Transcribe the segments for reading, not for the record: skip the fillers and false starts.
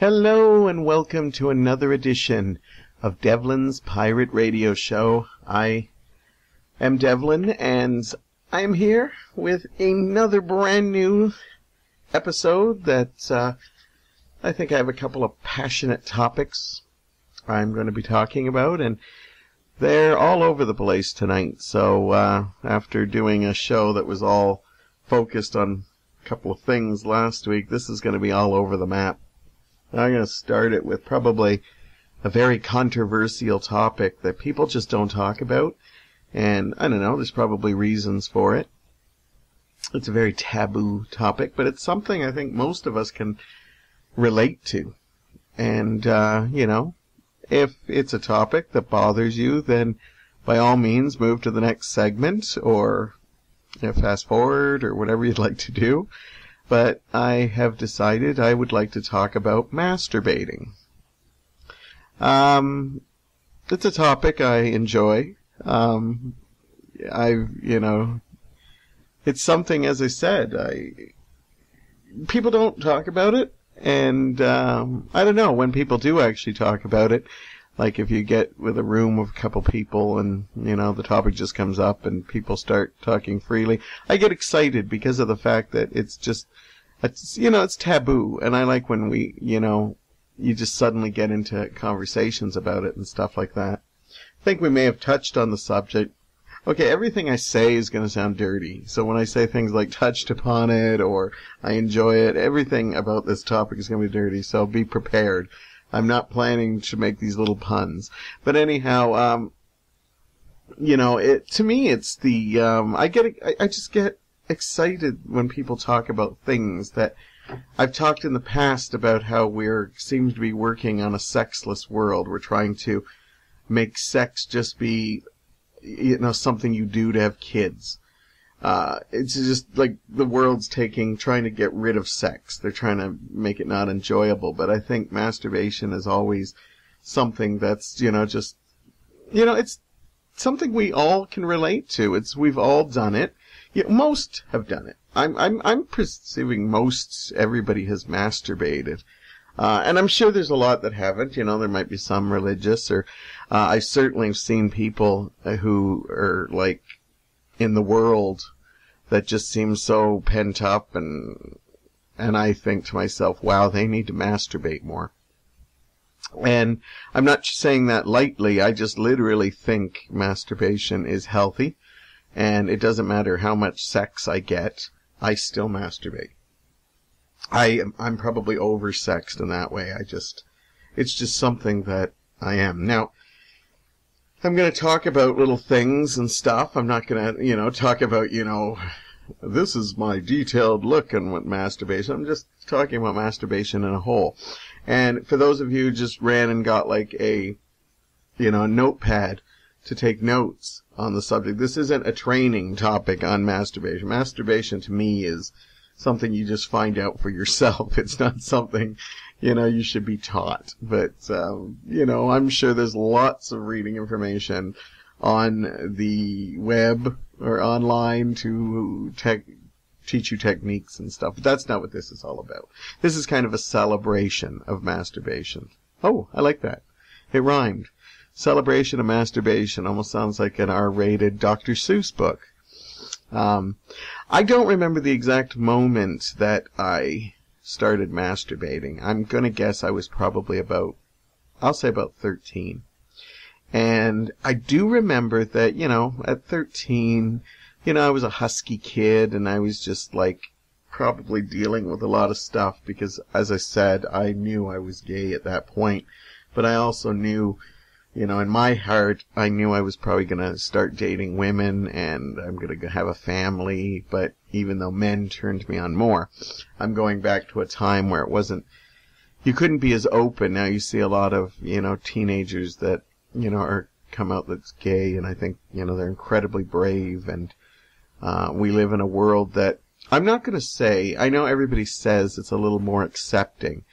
Hello and welcome to another edition of Devlin's Pirate Radio Show. I am Devlin and I am here with another brand new episode that I think I have a couple of passionate topics I'm going to be talking about, and they're all over the place tonight. So after doing a show that was all focused on a couple of things last week, this is going to be all over the map. I'm going to start it with probably a very controversial topic that people just don't talk about. And I don't know, there's probably reasons for it. It's a very taboo topic, but it's something I think most of us can relate to. And, if it's a topic that bothers you, then by all means move to the next segment or fast forward or whatever you'd like to do. But I have decided I would like to talk about masturbating. It's a topic I enjoy. It's something, as I said, people don't talk about it, and I don't know, when people do actually talk about it, like if you get with a room of a couple people and, the topic just comes up and people start talking freely, I get excited because of the fact that it's taboo. And I like when you just suddenly get into conversations about it and stuff like that. I think we may have touched on the subject. Okay, everything I say is going to sound dirty. So when I say things like touched upon it or I enjoy it, everything about this topic is going to be dirty. So be prepared. I'm not planning to make these little puns. But anyhow, to me, it's the, I just get excited when people talk about things that I've talked in the past about how seem to be working on a sexless world. We're trying to make sex just be, something you do to have kids. It's just like the world's trying to get rid of sex. They're trying to make it not enjoyable. But I think masturbation is always something that's, it's something we all can relate to. We've all done it. Most have done it. I'm perceiving everybody has masturbated. And I'm sure there's a lot that haven't. There might be some religious, or I certainly have seen people who are like in the world that just seem so pent up, and I think to myself, wow, they need to masturbate more. And I'm not saying that lightly. I just literally think masturbation is healthy, and it doesn't matter how much sex I get, I still masturbate. I'm probably oversexed in that way. It's just something that I am. Now, I'm going to talk about little things and stuff. I'm not going to, talk about, this is my detailed look on what masturbation. I'm just talking about masturbation in a whole. And for those of you who just ran and got like a notepad to take notes on the subject, this isn't a training topic on masturbation. Masturbation to me is something you just find out for yourself. It's not something, you should be taught. But, I'm sure there's lots of reading information on the web or online to teach you techniques and stuff. But that's not what this is all about. This is kind of a celebration of masturbation. Oh, I like that. It rhymed. Celebration of masturbation almost sounds like an R-rated Dr. Seuss book. I don't remember the exact moment that I started masturbating. I'm going to guess I was probably about 13. And I do remember that, at 13, I was a husky kid, and I was just probably dealing with a lot of stuff because, as I said, I knew I was gay at that point. But I also knew, in my heart, I knew I was probably going to start dating women and I'm going to have a family. But even though men turned me on more, I'm going back to a time where you couldn't be as open. Now you see a lot of, teenagers that, are come out that's gay, and I think, they're incredibly brave, and we live in a world that, I'm not going to say, I know everybody says it's a little more accepting,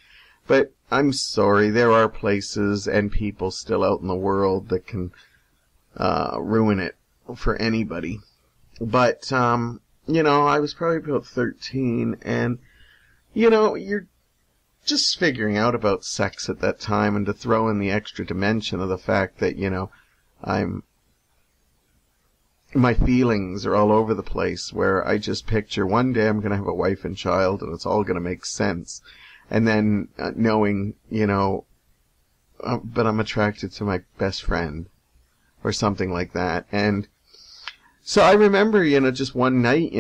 but I'm sorry, there are places and people still out in the world that can ruin it for anybody. But, I was probably about 13, and, you're just figuring out about sex at that time, and to throw in the extra dimension of the fact that, my feelings are all over the place, where I just picture one day I'm going to have a wife and child and it's all going to make sense. And then knowing, but I'm attracted to my best friend or something like that. And so I remember, just one night,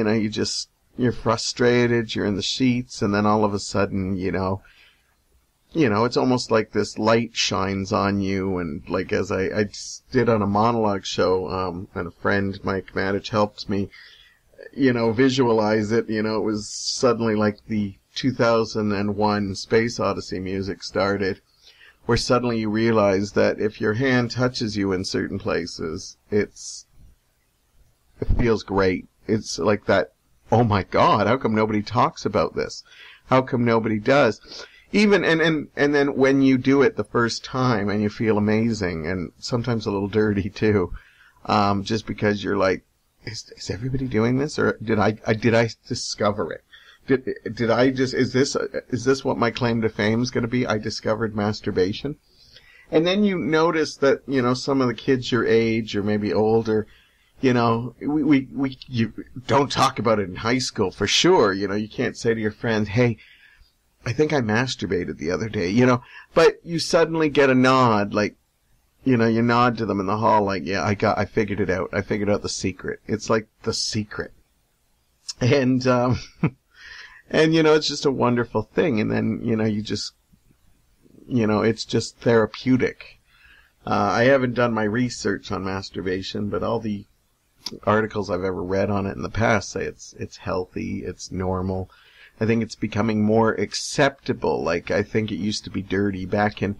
you're frustrated, you're in the sheets, and then all of a sudden, it's almost like this light shines on you. And like, as I did on a monologue show, and a friend, Mike Maddich, helped me, visualize it. It was suddenly like the 2001 Space Odyssey music started, where suddenly you realize that if your hand touches you in certain places, it feels great. It's like that, oh my God, how come nobody talks about this? How come nobody does? Even, and then when you do it the first time and you feel amazing, and sometimes a little dirty too, just because you're like, is everybody doing this? Or did I discover it? Did I just, is this what my claim to fame is going to be? I discovered masturbation. And then you notice that, some of the kids your age or maybe older, you don't talk about it in high school for sure. You can't say to your friends, hey, I think I masturbated the other day, but you suddenly get a nod, like, you nod to them in the hall, like, yeah, I figured it out. I figured out the secret. It's like the secret. And, and, it's just a wonderful thing. And then, you just, it's just therapeutic. I haven't done my research on masturbation, but all the articles I've ever read on it in the past say it's healthy, it's normal. I think it's becoming more acceptable. Like, I think it used to be dirty back in,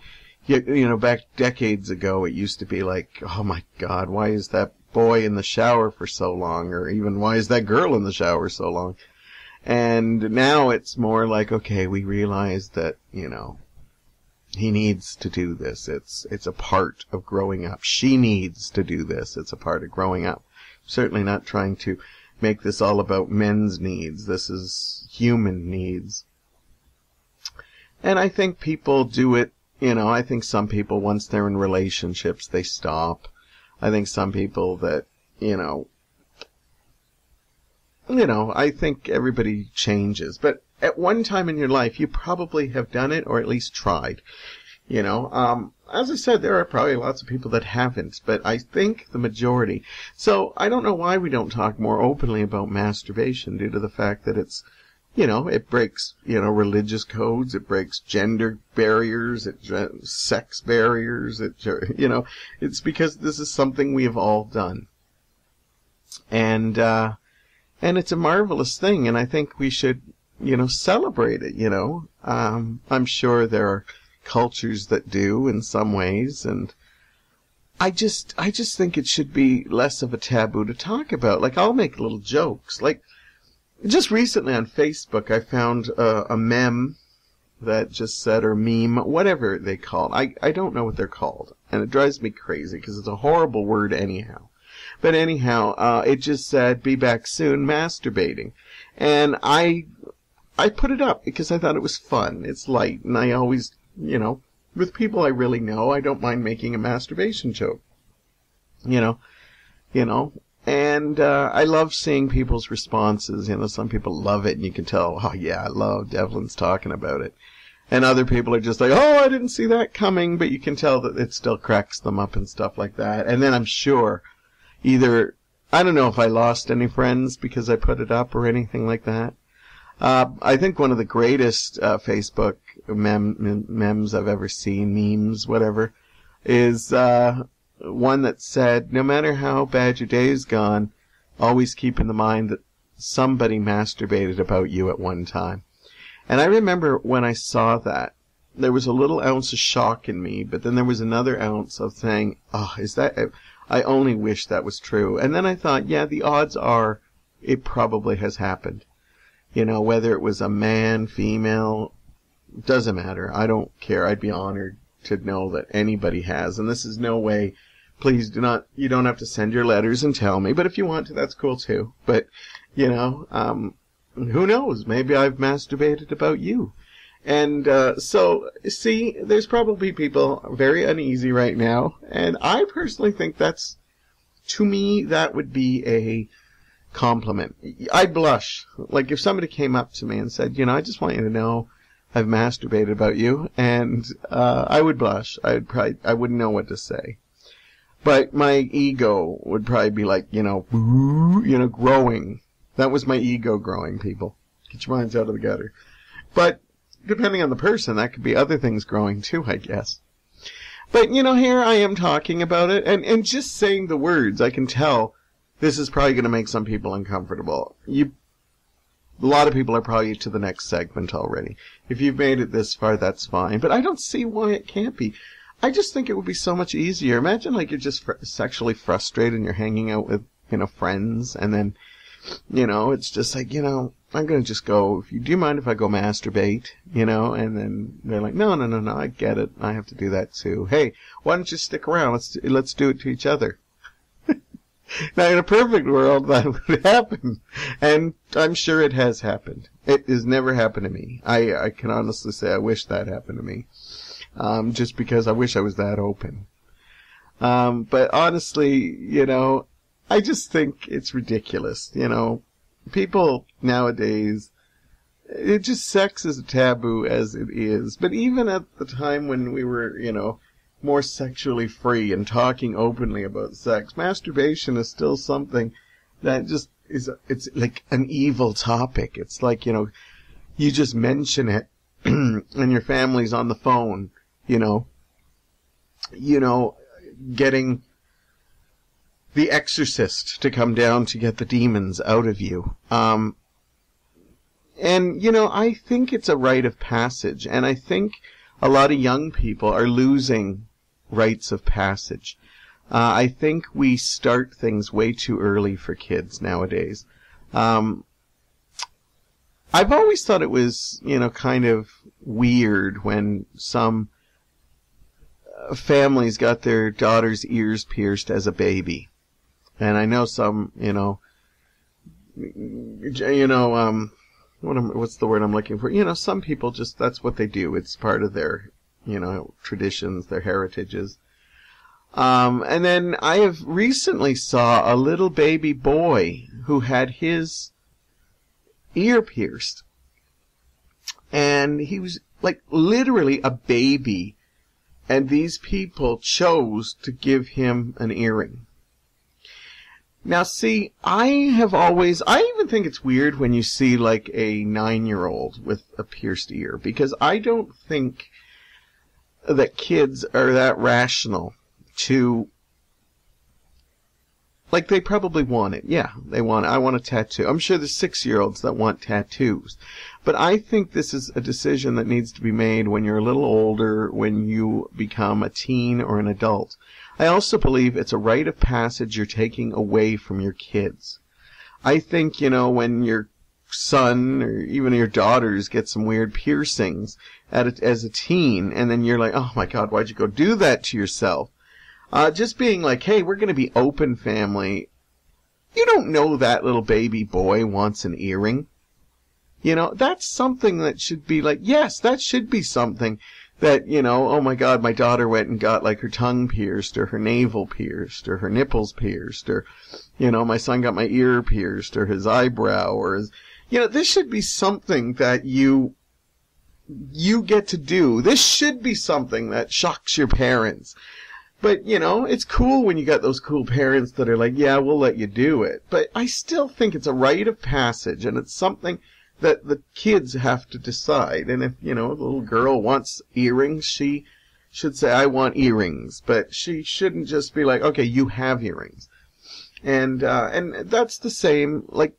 back decades ago. It used to be like, oh my God, why is that boy in the shower for so long? Or even, why is that girl in the shower so long? And now it's more like, okay, we realize that, he needs to do this. It's a part of growing up. She needs to do this. It's a part of growing up. Certainly not trying to make this all about men's needs. This is human needs. And I think people do it, I think some people, once they're in relationships, they stop. I think some people that, I think everybody changes. But at one time in your life, you probably have done it, or at least tried. As I said, there are probably lots of people that haven't, but I think the majority. So I don't know why we don't talk more openly about masturbation, due to the fact that it's, it breaks, religious codes, it breaks gender barriers, sex barriers, it's because this is something we have all done. And it's a marvelous thing, and I think we should, celebrate it, I'm sure there are cultures that do in some ways, and I just think it should be less of a taboo to talk about. Like, I'll make little jokes. Like, just recently on Facebook, I found a meme that just said, or meme, whatever they call it. I don't know what they're called, and it drives me crazy because it's a horrible word anyhow. But anyhow, it just said, be back soon, masturbating. And I put it up because I thought it was fun. It's light, and I always, with people I really know, I don't mind making a masturbation joke. And I love seeing people's responses. Some people love it, and you can tell, oh yeah, I love Devlin's talking about it. And other people are just like, oh, I didn't see that coming, but you can tell that it still cracks them up and stuff like that. And then I'm sure either, I don't know if I lost any friends because I put it up or anything like that. I think one of the greatest Facebook memes I've ever seen, memes, whatever, is one that said, no matter how bad your day's gone, always keep in the mind that somebody masturbated about you at one time. And I remember when I saw that, there was a little ounce of shock in me, but then there was another ounce of saying, oh, I only wish that was true. And then I thought, yeah, the odds are it probably has happened. Whether it was a man, female, doesn't matter. I don't care. I'd be honored to know that anybody has. And this is no way, please do not, you don't have to send your letters and tell me. But if you want to, that's cool too. But, who knows? Maybe I've masturbated about you. And so, see, there's probably people very uneasy right now, and I personally think that's, to me, that would be a compliment. I'd blush. Like, if somebody came up to me and said, I just want you to know I've masturbated about you, and I would blush. I wouldn't know what to say. But my ego would probably be like, growing. That was my ego growing, people. Get your minds out of the gutter. But depending on the person, that could be other things growing too, I guess. But, here I am talking about it, and just saying the words, I can tell this is probably going to make some people uncomfortable. A lot of people are probably to the next segment already. If you've made it this far, that's fine. But I don't see why it can't be. I just think it would be so much easier. Imagine, like, you're just sexually frustrated and you're hanging out with, friends, and then, it's just like, I'm going to just go, do you mind if I go masturbate? And then they're like, no, I get it. I have to do that too. Hey, why don't you stick around? Let's do it to each other. Now, in a perfect world, that would happen. And I'm sure it has happened. It has never happened to me. I can honestly say I wish that happened to me. Just because I wish I was that open. But honestly, I just think it's ridiculous. People nowadays, sex is a taboo as it is. But even at the time when we were, more sexually free and talking openly about sex, masturbation is still something that just it's like an evil topic. It's like, you just mention it and your family's on the phone, getting the exorcist to come down to get the demons out of you. And, I think it's a rite of passage, and I think a lot of young people are losing rites of passage. I think we start things way too early for kids nowadays. I've always thought it was, kind of weird when some families got their daughter's ears pierced as a baby. And I know some, what's the word I'm looking for? Some people just, that's what they do. It's part of their, traditions, their heritages. And then I have recently saw a little baby boy who had his ear pierced. And he was like literally a baby. And these people chose to give him an earring. Now, see, I even think it's weird when you see like a 9-year-old with a pierced ear, because I don't think that kids are that rational to, like, they probably want it. Yeah, I want a tattoo. I'm sure there's 6-year-olds that want tattoos. But I think this is a decision that needs to be made when you're a little older, when you become a teen or an adult. I also believe it's a rite of passage you're taking away from your kids. I think, when your son or even your daughters get some weird piercings as a teen, and then you're like, oh my God, why'd you go do that to yourself? Just being like, hey, we're going to be open family. You don't know that little baby boy wants an earring. That's something that should be like, yes, that should be something that, oh my God, my daughter went and got like her tongue pierced or her navel pierced or her nipples pierced or, my son got my ear pierced or his eyebrow or his, this should be something that you get to do. This should be something that shocks your parents. But, it's cool when you got those cool parents that are like, yeah, we'll let you do it. But I still think it's a rite of passage, and it's something that the kids have to decide. And if, the little girl wants earrings, she should say, I want earrings. But she shouldn't just be like, okay, you have earrings. And that's the same, like,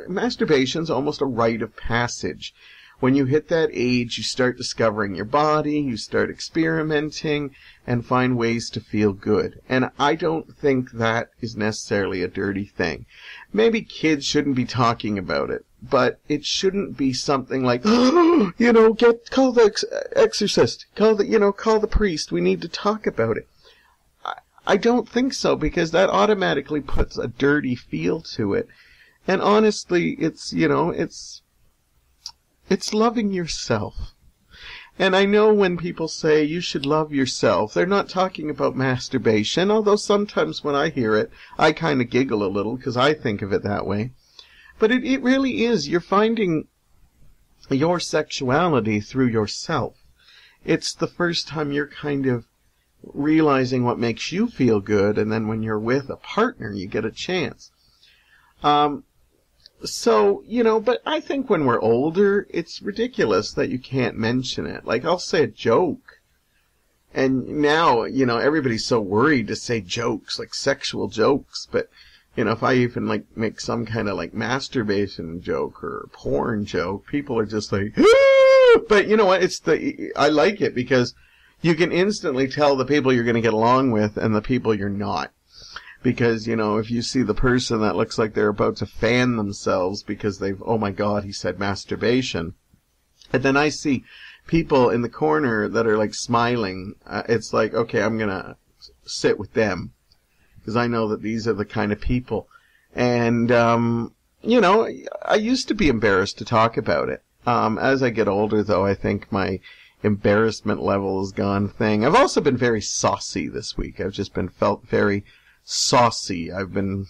masturbation's almost a rite of passage. When you hit that age, you start discovering your body, you start experimenting, and find ways to feel good. And I don't think that is necessarily a dirty thing. Maybe kids shouldn't be talking about it, but it shouldn't be something like, call the exorcist, call the priest, we need to talk about it. I don't think so, because that automatically puts a dirty feel to it. And honestly, it's It's loving yourself. And I know when people say you should love yourself, they're not talking about masturbation, although sometimes when I hear it, I kind of giggle a little because I think of it that way. But it really is. You're finding your sexuality through yourself. It's the first time you're kind of realizing what makes you feel good, and then when you're with a partner, you get a chance. So, but I think when we're older, it's ridiculous that you can't mention it. Like, I'll say a joke. And now, everybody's so worried to say jokes, like sexual jokes. But, if I even, make some kind of, masturbation joke or porn joke, people are just like, "Ooh!" But you know what? I like it because you can instantly tell the people you're going to get along with and the people you're not. Because, if you see the person that looks like they're about to fan themselves because oh my God, he said masturbation. And then I see people in the corner that are smiling. It's like, okay, I'm going to sit with them. Because I know that these are the kind of people. And, I used to be embarrassed to talk about it. As I get older, though, I think my embarrassment level has gone thing. I've also been very saucy this week. I've just felt very saucy. I've been,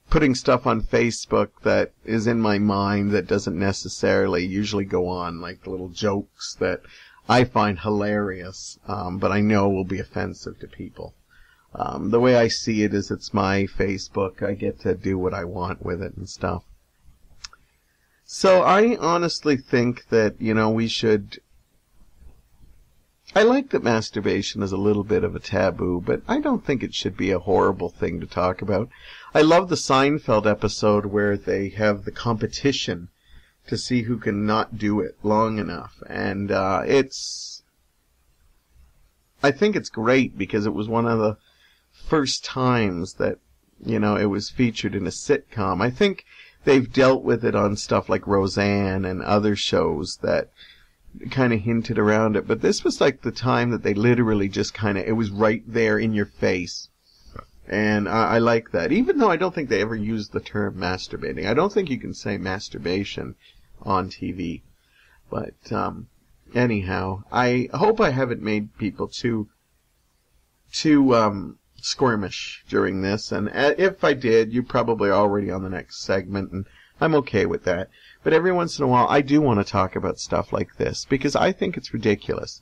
putting stuff on Facebook that is in my mind that doesn't necessarily usually go on, like little jokes that I find hilarious, but I know will be offensive to people. The way I see it is it's my Facebook. I get to do what I want with it and stuff. So I honestly think that, we should... I like that masturbation is a little bit of a taboo, but I don't think it should be a horrible thing to talk about. I love the Seinfeld episode where they have the competition to see who can not do it long enough. And I think it's great because it was one of the first times that, it was featured in a sitcom. I think they've dealt with it on stuff like Roseanne and other shows that kind of hinted around it, but this was the time that they literally just it was right there in your face. And I like that, even though I don't think they ever used the term masturbating. I don't think you can say masturbation on TV. But anyhow, I hope I haven't made people too squirmish during this, and if I did, you're probably already on the next segment, and I'm okay with that. But every once in a while, I do want to talk about stuff like this, because I think it's ridiculous.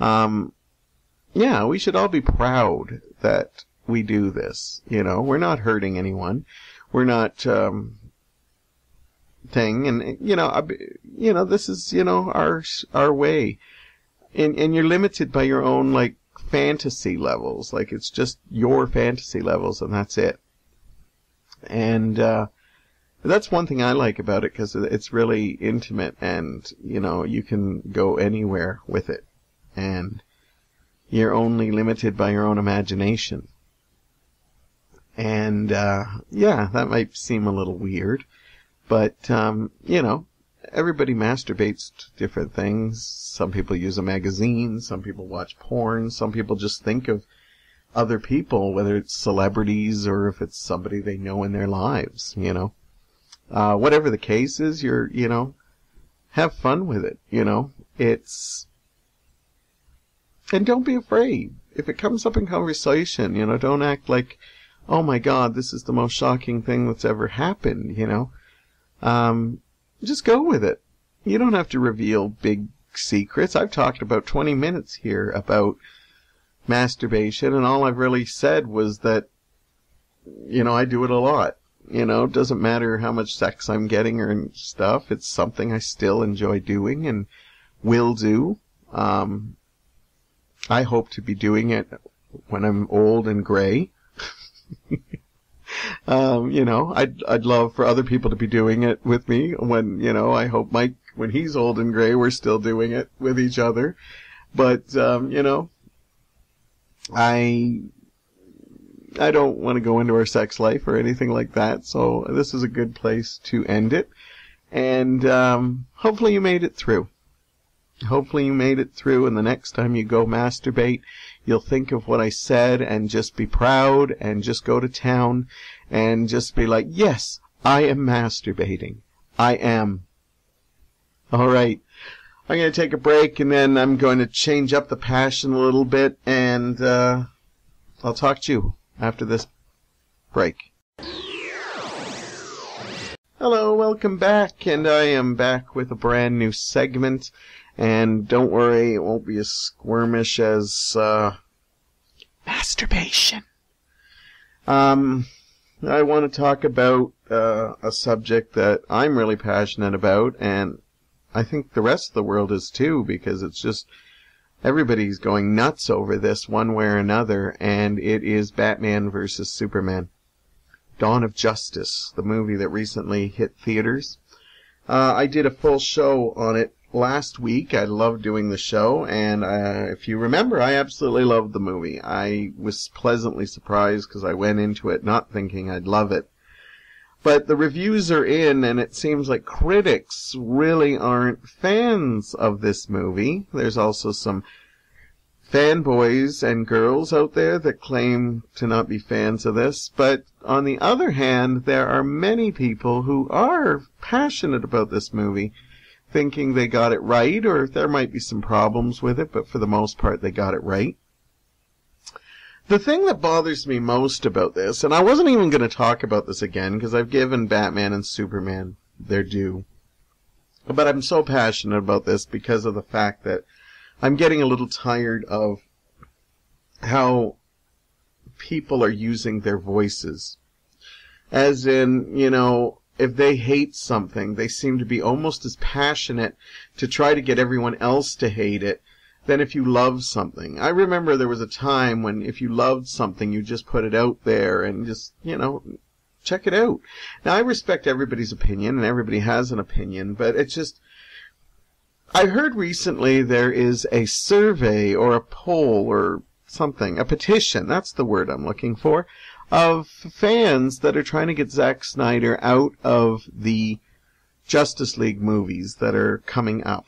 We should all be proud that we do this. We're not hurting anyone. We're not, and, this is, our way. And you're limited by your own, fantasy levels. It's just your fantasy levels, and that's it. And, that's one thing I like about it, because it's really intimate, and, you can go anywhere with it. And you're only limited by your own imagination. And, that might seem a little weird. But, everybody masturbates to different things. Some people use a magazine. Some people watch porn. Some people just think of other people, whether it's celebrities or if it's somebody they know in their lives, Whatever the case is, have fun with it, and don't be afraid. If it comes up in conversation, don't act like, oh my God, this is the most shocking thing that's ever happened, just go with it. You don't have to reveal big secrets. I've talked about 20 minutes here about masturbation, and all I've really said was that, I do it a lot. It doesn't matter how much sex I'm getting or stuff. It's something I still enjoy doing and will do. I hope to be doing it when I'm old and gray. I'd love for other people to be doing it with me when, I hope Mike, when he's old and gray, we're still doing it with each other. But, I don't want to go into our sex life or anything like that, so this is a good place to end it. And hopefully you made it through. Hopefully you made it through, and the next time you go masturbate, you'll think of what I said and just be proud and just go to town and just be like, yes, I am masturbating. I am. All right. I'm going to take a break, and then I'm going to change up the passion a little bit, and I'll talk to you after this break. Hello, welcome back, and I am back with a brand new segment, and don't worry, it won't be as squirmish as masturbation. I want to talk about a subject that I'm really passionate about, and I think the rest of the world is too, because it's just everybody's going nuts over this one way or another, and it is Batman vs. Superman. Dawn of Justice, the movie that recently hit theaters. I did a full show on it last week. I loved doing the show, and if you remember, I absolutely loved the movie. I was pleasantly surprised because I went into it not thinking I'd love it. But the reviews are in, and it seems like critics really aren't fans of this movie. There's also some fanboys and girls out there that claim to not be fans of this. But on the other hand, there are many people who are passionate about this movie, thinking they got it right, or there might be some problems with it, but for the most part they got it right. The thing that bothers me most about this, and I wasn't even going to talk about this again because I've given Batman and Superman their due, but I'm so passionate about this because of the fact that I'm getting a little tired of how people are using their voices. As in, you know, if they hate something, they seem to be almost as passionate to try to get everyone else to hate it than if you love something. I remember there was a time when if you loved something, you just put it out there and just, you know, check it out. Now, I respect everybody's opinion, and everybody has an opinion, but it's just, I heard recently there is a survey or a poll or something, a petition, that's the word I'm looking for, of fans that are trying to get Zack Snyder out of the Justice League movies that are coming up.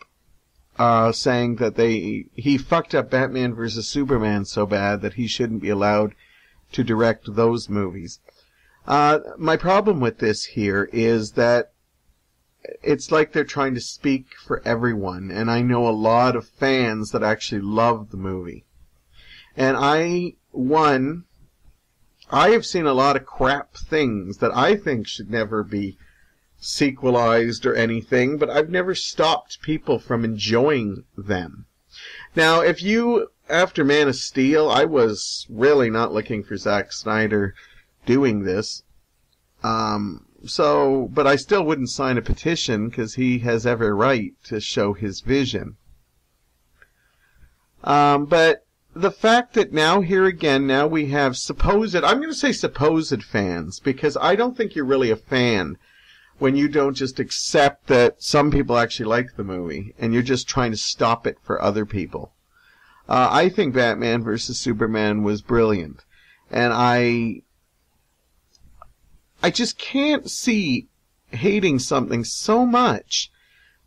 Saying that he fucked up Batman vs. Superman so bad that he shouldn't be allowed to direct those movies. My problem with this here is that it's like they're trying to speak for everyone, and I know a lot of fans that actually love the movie. And I have seen a lot of crap things that I think should never be sequelized or anything, but I've never stopped people from enjoying them. Now, if you, after Man of Steel, I was really not looking for Zack Snyder doing this, but I still wouldn't sign a petition because he has every right to show his vision. But the fact that now we have I'm going to say supposed fans, because I don't think you're really a fan when you don't just accept that some people actually like the movie, and you're just trying to stop it for other people. I think Batman vs. Superman was brilliant, and I just can't see hating something so much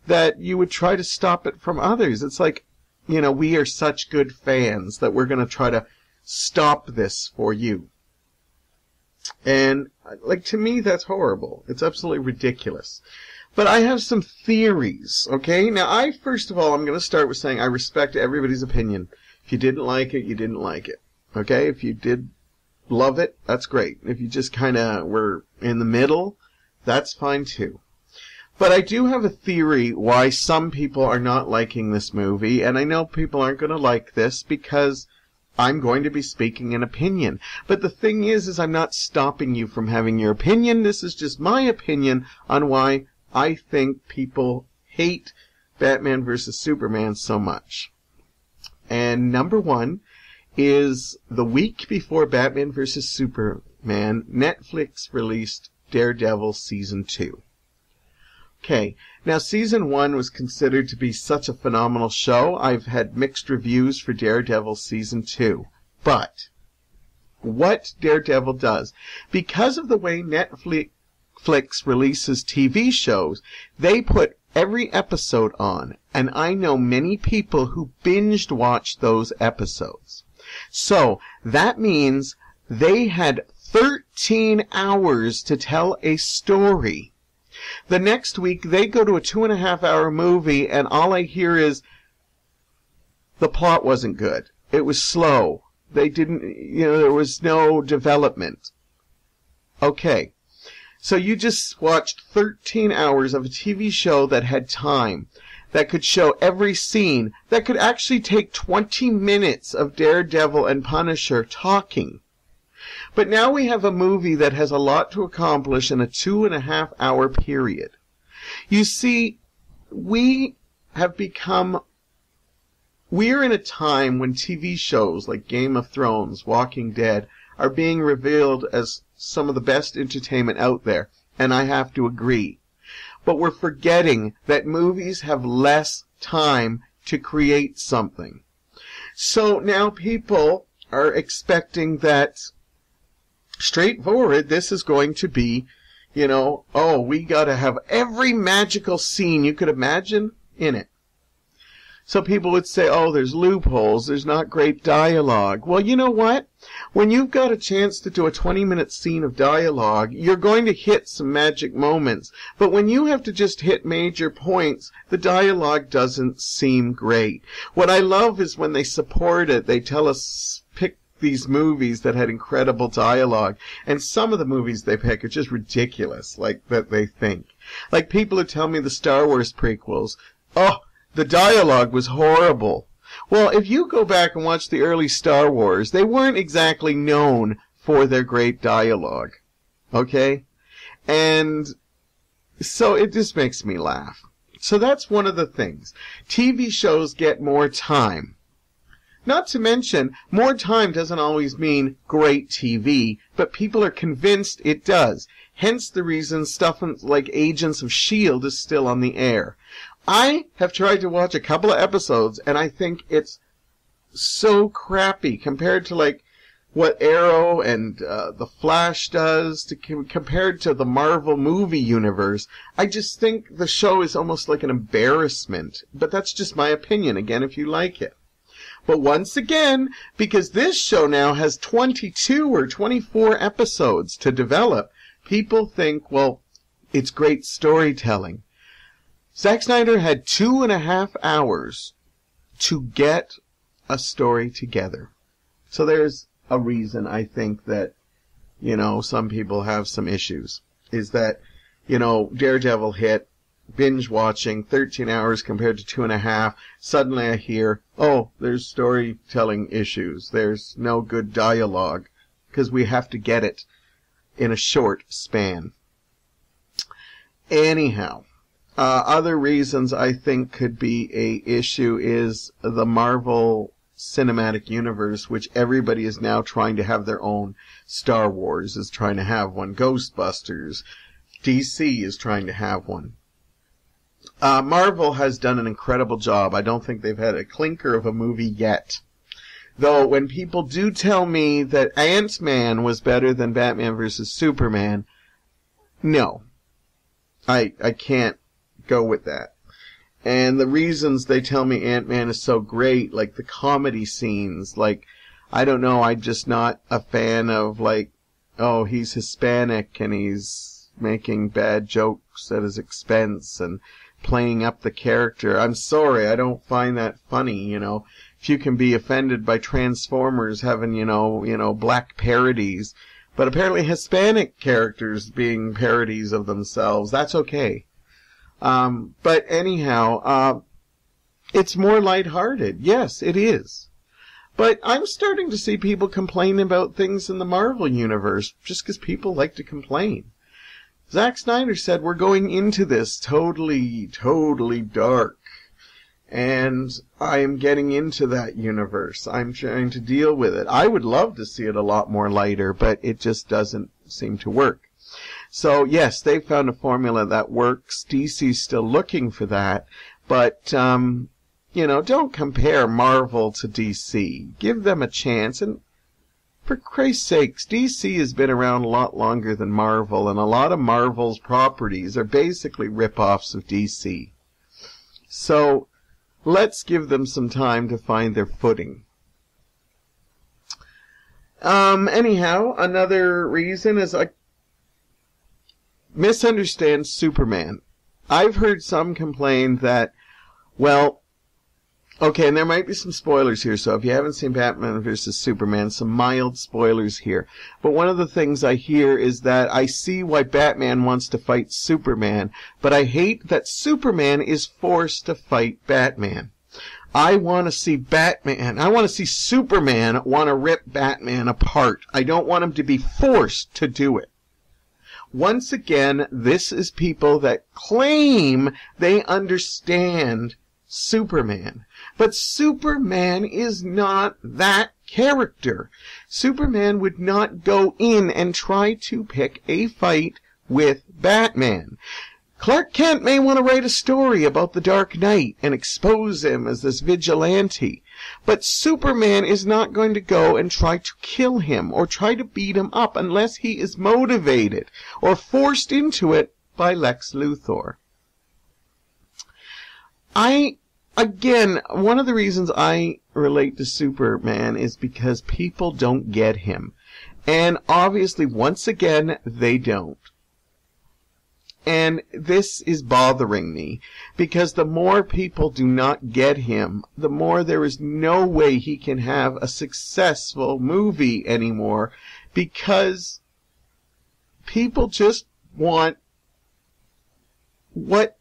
that you would try to stop it from others. It's like, you know, we are such good fans that we're going to try to stop this for you. And, like, to me, that's horrible. It's absolutely ridiculous. But I have some theories, okay? Now, first of all, I'm going to start with saying I respect everybody's opinion. If you didn't like it, you didn't like it. Okay? If you did love it, that's great. If you just kind of were in the middle, that's fine too. But I do have a theory why some people are not liking this movie, and I know people aren't going to like this because I'm going to be speaking an opinion. But the thing is I'm not stopping you from having your opinion. This is just my opinion on why I think people hate Batman vs. Superman so much. And number one is the week before Batman vs. Superman, Netflix released Daredevil Season 2. Okay, now Season 1 was considered to be such a phenomenal show. I've had mixed reviews for Daredevil Season 2. But what Daredevil does, because of the way Netflix releases TV shows, they put every episode on, and I know many people who binged watched those episodes. So that means they had 13 hours to tell a story. The next week, they go to a 2.5-hour movie, and all I hear is, the plot wasn't good. It was slow. They didn't, there was no development. Okay. So you just watched 13 hours of a TV show that had time, that could show every scene, that could actually take 20 minutes of Daredevil and Punisher talking. But now we have a movie that has a lot to accomplish in a 2.5-hour period. You see, we're in a time when TV shows like Game of Thrones, Walking Dead, are being revealed as some of the best entertainment out there, and I have to agree. But we're forgetting that movies have less time to create something. So now people are expecting that straightforward, this is going to be, we gotta have every magical scene you could imagine in it. So people would say, there's loopholes, there's not great dialogue. Well, you know what? When you've got a chance to do a 20-minute scene of dialogue, you're going to hit some magic moments. But when you have to just hit major points, the dialogue doesn't seem great. What I love is when they support it, they tell us, pick these movies that had incredible dialogue. And some of the movies they pick are just ridiculous, like that they think. Like people who tell me the Star Wars prequels, the dialogue was horrible. Well, if you go back and watch the early Star Wars, they weren't exactly known for their great dialogue. Okay? And so it just makes me laugh. So that's one of the things. TV shows get more time. Not to mention, more time doesn't always mean great TV, but people are convinced it does. Hence the reason stuff like Agents of S.H.I.E.L.D. is still on the air. I have tried to watch a couple of episodes, and I think it's so crappy compared to, like, what Arrow and The Flash does, compared to the Marvel movie universe. I just think the show is almost like an embarrassment. But that's just my opinion, again, if you like it. But once again, because this show now has 22 or 24 episodes to develop, people think, well, it's great storytelling. Zack Snyder had 2.5 hours to get a story together. So there's a reason I think that, some people have some issues. Is that, Daredevil hit, binge watching, 13 hours compared to 2.5. Suddenly I hear, there's storytelling issues. There's no good dialogue. Because we have to get it in a short span. Anyhow. Other reasons I think could be a issue is the Marvel Cinematic Universe, which everybody is now trying to have their own. Star Wars is trying to have one. Ghostbusters. DC is trying to have one. Marvel has done an incredible job. I don't think they've had a clinker of a movie yet. Though when people do tell me that Ant-Man was better than Batman vs. Superman, no. I can't go with that. And the reasons they tell me Ant-Man is so great, like the comedy scenes, like, I don't know, I'm just not a fan of, like, he's Hispanic and he's making bad jokes at his expense and playing up the character. I'm sorry, I don't find that funny, If you can be offended by Transformers having, black parodies, but apparently Hispanic characters being parodies of themselves, that's okay. But anyhow, it's more lighthearted. Yes, it is. But I'm starting to see people complain about things in the Marvel universe just because people like to complain. Zack Snyder said we're going into this totally, totally dark. And I am getting into that universe. I'm trying to deal with it. I would love to see it a lot more lighter, but it just doesn't seem to work. So, yes, they found a formula that works. DC's still looking for that. But, don't compare Marvel to DC. Give them a chance. And for Christ's sakes, DC has been around a lot longer than Marvel, and a lot of Marvel's properties are basically rip-offs of DC. So, let's give them some time to find their footing. Anyhow, another reason is misunderstand Superman. I've heard some complain that, well, okay, and there might be some spoilers here, so if you haven't seen Batman vs. Superman, some mild spoilers here. But one of the things I hear is that I see why Batman wants to fight Superman, but I hate that Superman is forced to fight Batman. I want to see Superman want to rip Batman apart. I don't want him to be forced to do it. Once again, this is people that claim they understand Superman. But Superman is not that character. Superman would not go in and try to pick a fight with Batman. Clark Kent may want to write a story about the Dark Knight and expose him as this vigilante, but Superman is not going to go and try to kill him or try to beat him up unless he is motivated or forced into it by Lex Luthor. Again, one of the reasons I relate to Superman is because people don't get him. And obviously, once again, they don't. And this is bothering me, because the more people do not get him, the more there is no way he can have a successful movie anymore, because people just want what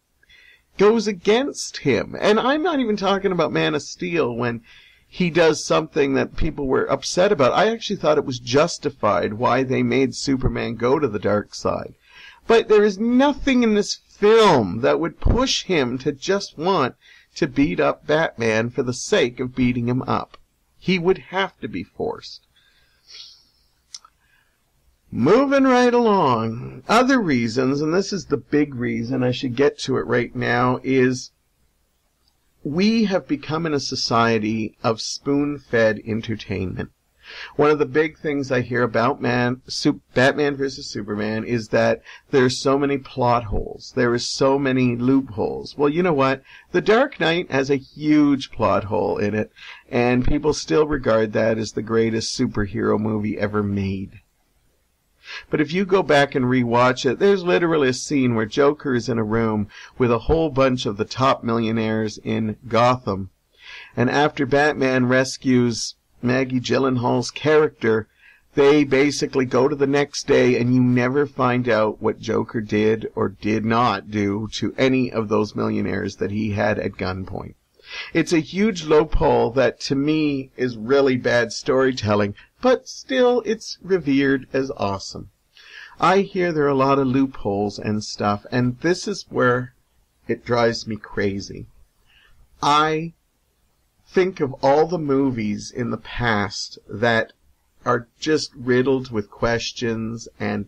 goes against him. And I'm not even talking about Man of Steel when he does something that people were upset about. I actually thought it was justified why they made Superman go to the dark side. But there is nothing in this film that would push him to just want to beat up Batman for the sake of beating him up. He would have to be forced. Moving right along. Other reasons, and this is the big reason, I should get to it right now, is we have become in a society of spoon-fed entertainment. One of the big things I hear about Batman vs. Superman is that there's so many plot holes. There is so many loopholes. Well, you know what? The Dark Knight has a huge plot hole in it, and people still regard that as the greatest superhero movie ever made. But if you go back and rewatch it, there's literally a scene where Joker is in a room with a whole bunch of the top millionaires in Gotham, and after Batman rescues Maggie Gyllenhaal's character, they basically go to the next day and you never find out what Joker did or did not do to any of those millionaires that he had at gunpoint. It's a huge loophole that to me is really bad storytelling, but still it's revered as awesome. I hear there are a lot of loopholes and stuff, and this is where it drives me crazy. I think of all the movies in the past that are just riddled with questions, and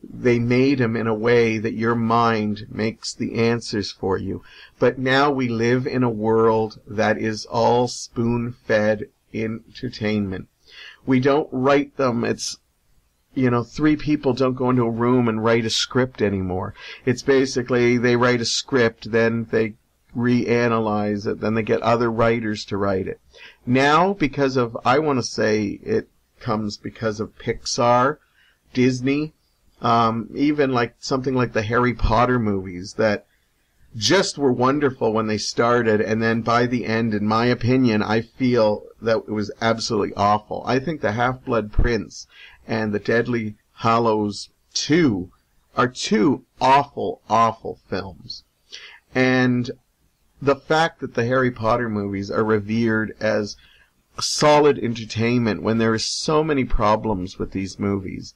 they made them in a way that your mind makes the answers for you. But now we live in a world that is all spoon-fed entertainment. We don't write them. It's, three people don't go into a room and write a script anymore. It's basically they write a script, then they reanalyze it, then they get other writers to write it. Now, I want to say it comes because of Pixar, Disney, even like something like the Harry Potter movies that just were wonderful when they started, and then by the end, in my opinion, I feel that it was absolutely awful. I think the Half-Blood Prince and the Deathly Hallows 2 are two awful, awful films. And the fact that the Harry Potter movies are revered as solid entertainment when there are so many problems with these movies,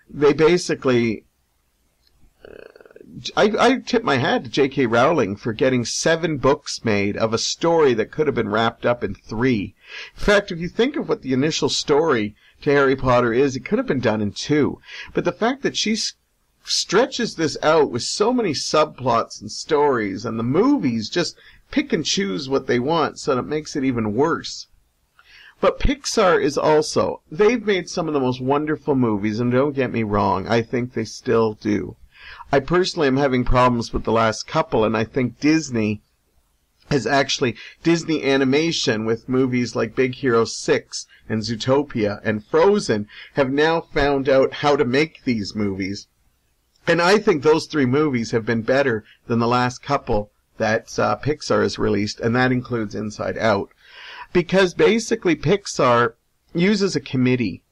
they basically... I tip my hat to J.K. Rowling for getting 7 books made of a story that could have been wrapped up in 3. In fact, if you think of what the initial story to Harry Potter is, it could have been done in 2. But the fact that she stretches this out with so many subplots and stories, and the movies just pick and choose what they want, so it makes it even worse. But Pixar is also, they've made some of the most wonderful movies, and don't get me wrong, I think they still do. I personally am having problems with the last couple, and I think Disney Animation with movies like Big Hero 6 and Zootopia and Frozen have now found out how to make these movies. And I think those 3 movies have been better than the last couple that Pixar has released, and that includes Inside Out. Because basically Pixar uses a committee.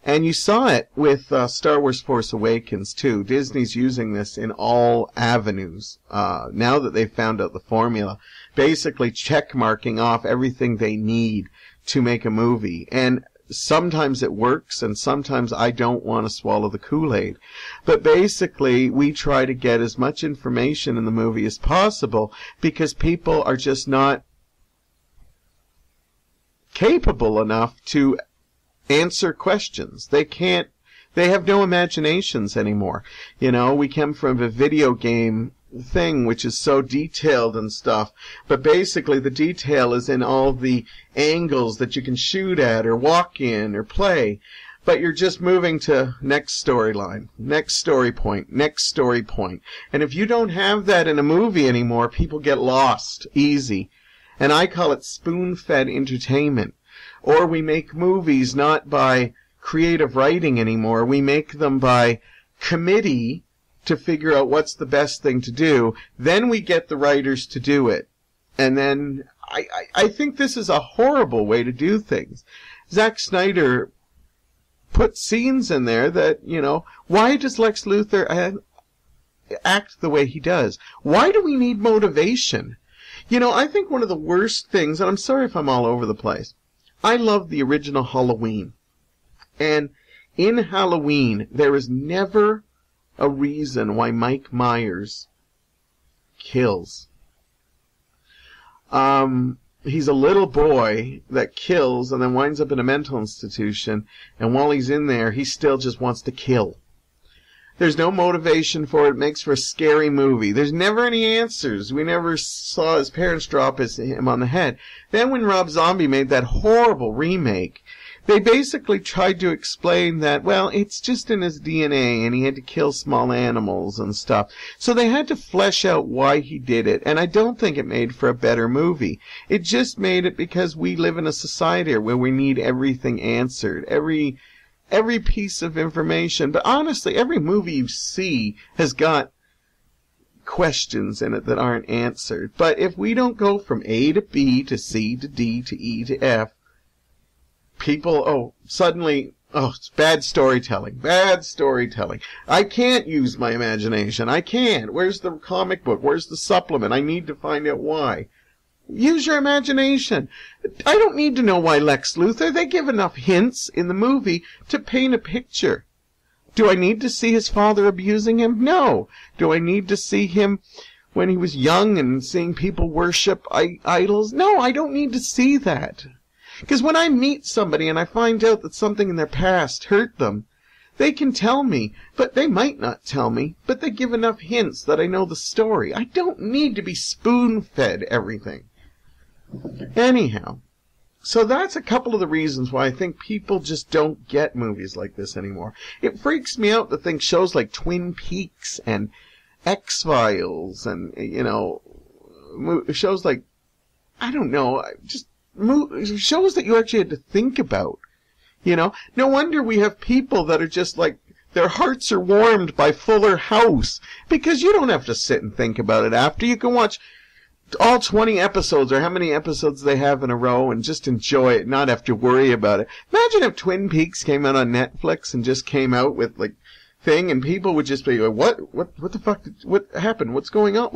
And you saw it with Star Wars Force Awakens, too. Disney's using this in all avenues, now that they've found out the formula. Basically check-marking off everything they need to make a movie. And sometimes it works, and sometimes I don't want to swallow the Kool-Aid. But basically, we try to get as much information in the movie as possible, because people are just not capable enough to answer questions. They have no imaginations anymore. You know, we come from a video game thing which is so detailed and stuff, but basically the detail is in all the angles that you can shoot at or walk in or play. But you're just moving to next storyline, next story point, next story point. And if you don't have that in a movie anymore, people get lost easy. And I call it spoon-fed entertainment. Or we make movies not by creative writing anymore. We make them by committee to figure out what's the best thing to do. Then we get the writers to do it. And then I think this is a horrible way to do things. Zack Snyder put scenes in there that, you know, why does Lex Luthor act the way he does? Why do we need motivation? You know, I think one of the worst things, and I'm sorry if I'm all over the place, I love the original Halloween. And in Halloween, there is never a reason why Mike Myers kills. He's a little boy that kills and then winds up in a mental institution, and while he's in there, he still just wants to kill. There's no motivation for it. It makes for a scary movie. There's never any answers. We never saw his parents drop him on the head. Then when Rob Zombie made that horrible remake, they basically tried to explain that, well, it's just in his DNA and he had to kill small animals and stuff. So they had to flesh out why he did it, and I don't think it made for a better movie. It just made it because we live in a society where we need everything answered, every piece of information. But honestly, every movie you see has got questions in it that aren't answered. But if we don't go from A to B to C to D to E to F, people, suddenly, it's bad storytelling. Bad storytelling. I can't use my imagination. I can't. Where's the comic book? Where's the supplement? I need to find out why. Use your imagination. I don't need to know why Lex Luthor. They give enough hints in the movie to paint a picture. Do I need to see his father abusing him? No. Do I need to see him when he was young and seeing people worship idols? No, I don't need to see that. Because when I meet somebody and I find out that something in their past hurt them, they can tell me, but they might not tell me, but they give enough hints that I know the story. I don't need to be spoon-fed everything. Anyhow, so that's a couple of the reasons why I think people just don't get movies like this anymore. It freaks me out to think shows like Twin Peaks and X-Files and, you know, shows like, I don't know, just shows that you actually had to think about. You know, no wonder we have people that are just like, their hearts are warmed by Fuller House, because you don't have to sit and think about it after. You can watch all 20 episodes, or how many episodes they have in a row, and just enjoy it, not have to worry about it. Imagine if Twin Peaks came out on Netflix and just came out with, like, thing, and people would just be like, what the fuck, what happened? What's going on?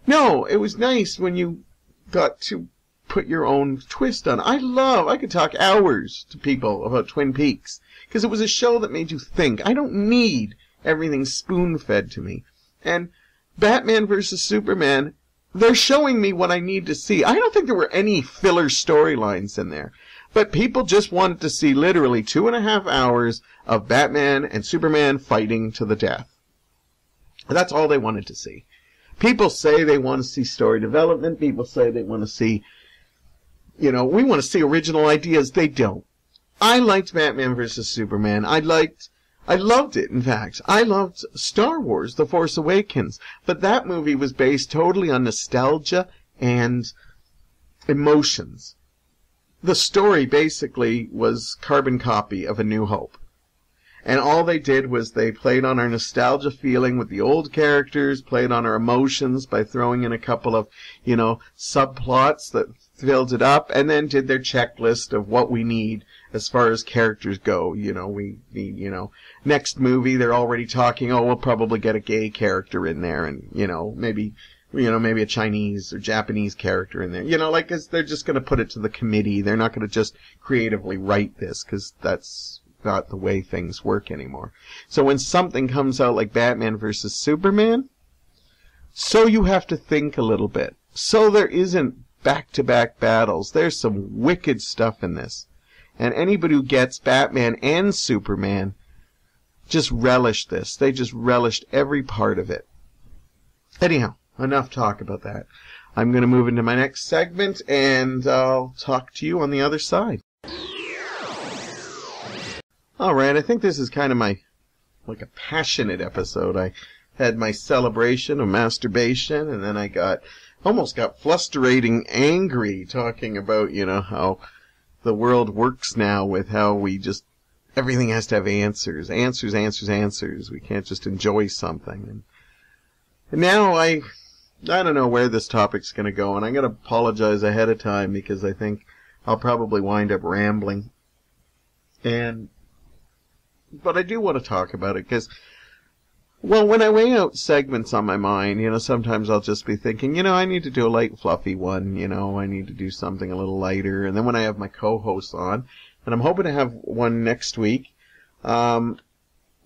No, it was nice when you got to put your own twist on. I could talk hours to people about Twin Peaks, because it was a show that made you think. I don't need everything spoon-fed to me. And Batman vs. Superman, they're showing me what I need to see. I don't think there were any filler storylines in there. But people just wanted to see literally 2.5 hours of Batman and Superman fighting to the death. That's all they wanted to see. People say they want to see story development. People say they want to see, you know, we want to see original ideas. They don't. I liked Batman vs. Superman. I loved it, in fact. I loved Star Wars, The Force Awakens. But that movie was based totally on nostalgia and emotions. The story basically was carbon copy of A New Hope. And all they did was they played on our nostalgia feeling with the old characters, played on our emotions by throwing in a couple of, subplots that filled it up, and then did their checklist of what we need as far as characters go. We need, next movie they're already talking, we'll probably get a gay character in there, and, maybe a Chinese or Japanese character in there. 'Cause they're just gonna put it to the committee. They're not gonna just creatively write this, 'cause that's not the way things work anymore. So when something comes out like Batman versus Superman, so you have to think a little bit. So there isn't back-to-back battles. There's some wicked stuff in this. And anybody who gets Batman and Superman just relished this. They just relished every part of it. Anyhow, enough talk about that. I'm going to move into my next segment, and I'll talk to you on the other side. Alright, I think this is kind of a passionate episode. I had my celebration of masturbation, and then I almost got frustrating angry talking about, how the world works now with how everything has to have answers. Answers, answers, answers. We can't just enjoy something. And now I don't know where this topic's going to go, and I'm going to apologize ahead of time because I think I'll probably wind up rambling. But I do want to talk about it because, when I weigh out segments on my mind, sometimes I'll just be thinking, I need to do a light, fluffy one, I need to do something a little lighter. And then when I have my co-hosts on, and I'm hoping to have one next week, I'm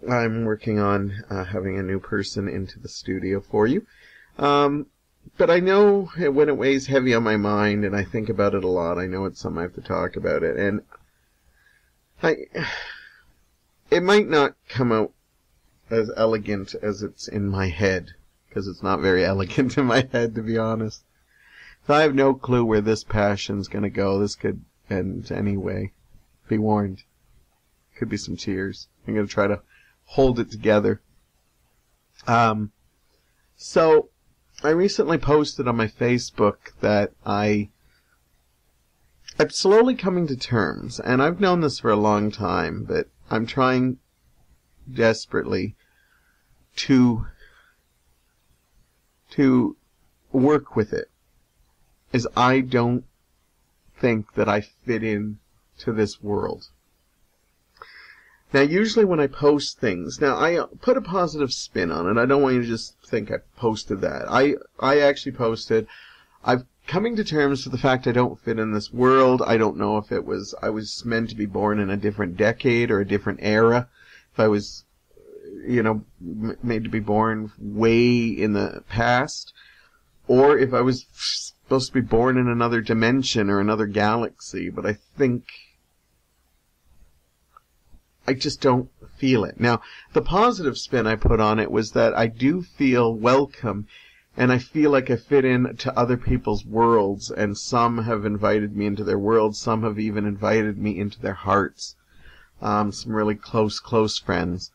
working on having a new person into the studio for you. But I know when it weighs heavy on my mind and I think about it a lot, I know it's something I have to talk about it. And it might not come out as elegant as it's in my head, because it's not very elegant in my head, to be honest. So I have no clue where this passion's going to go. This could end anyway. Be warned. Could be some tears. I'm going to try to hold it together. So I recently posted on my Facebook that I'm slowly coming to terms, and I've known this for a long time, but I'm trying desperately to work with it, is I don't think that I fit in to this world. Now, usually when I post things, now I put a positive spin on it. I don't want you to just think I posted that. I actually posted, I'm coming to terms with the fact I don't fit in this world. I don't know if I was meant to be born in a different decade or a different era. If I was, made to be born way in the past, or if I was supposed to be born in another dimension or another galaxy. But I think I just don't feel it. Now, the positive spin I put on it was that I do feel welcome, and I feel like I fit in to other people's worlds, and some have invited me into their worlds, some have even invited me into their hearts. Some really close friends.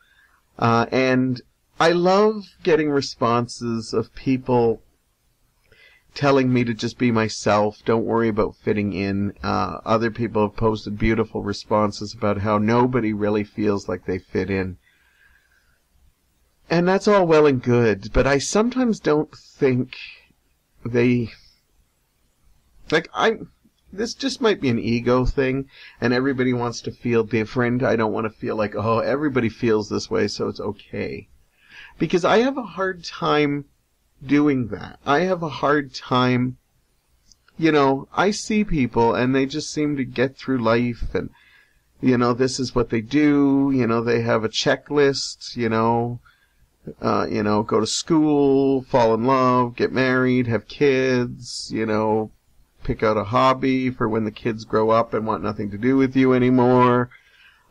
And I love getting responses of people telling me to just be myself, don't worry about fitting in. Other people have posted beautiful responses about how nobody really feels like they fit in. And that's all well and good, but I sometimes don't think this just might be an ego thing, and everybody wants to feel different. I don't want to feel like, everybody feels this way, so it's okay. Because I have a hard time doing that. I have a hard time, I see people and they just seem to get through life and, this is what they do, they have a checklist, go to school, fall in love, get married, have kids, pick out a hobby for when the kids grow up and want nothing to do with you anymore.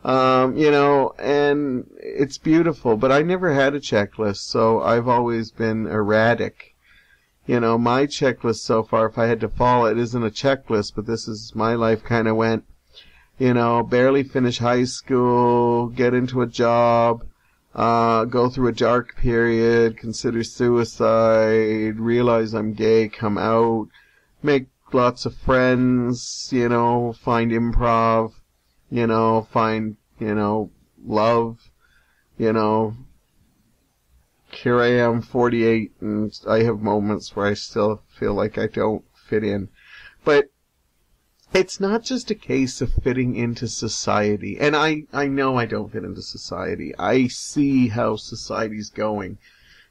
And it's beautiful, but I never had a checklist, so I've always been erratic. My checklist so far, if I had to follow it, isn't a checklist, but this is my life kind of went, barely finish high school, get into a job, go through a dark period, consider suicide, realize I'm gay, come out, make lots of friends, find improv, find, love, you know, here I am, 48, and I have moments where I still feel like I don't fit in. But it's not just a case of fitting into society. And I know I don't fit into society. I see how society's going.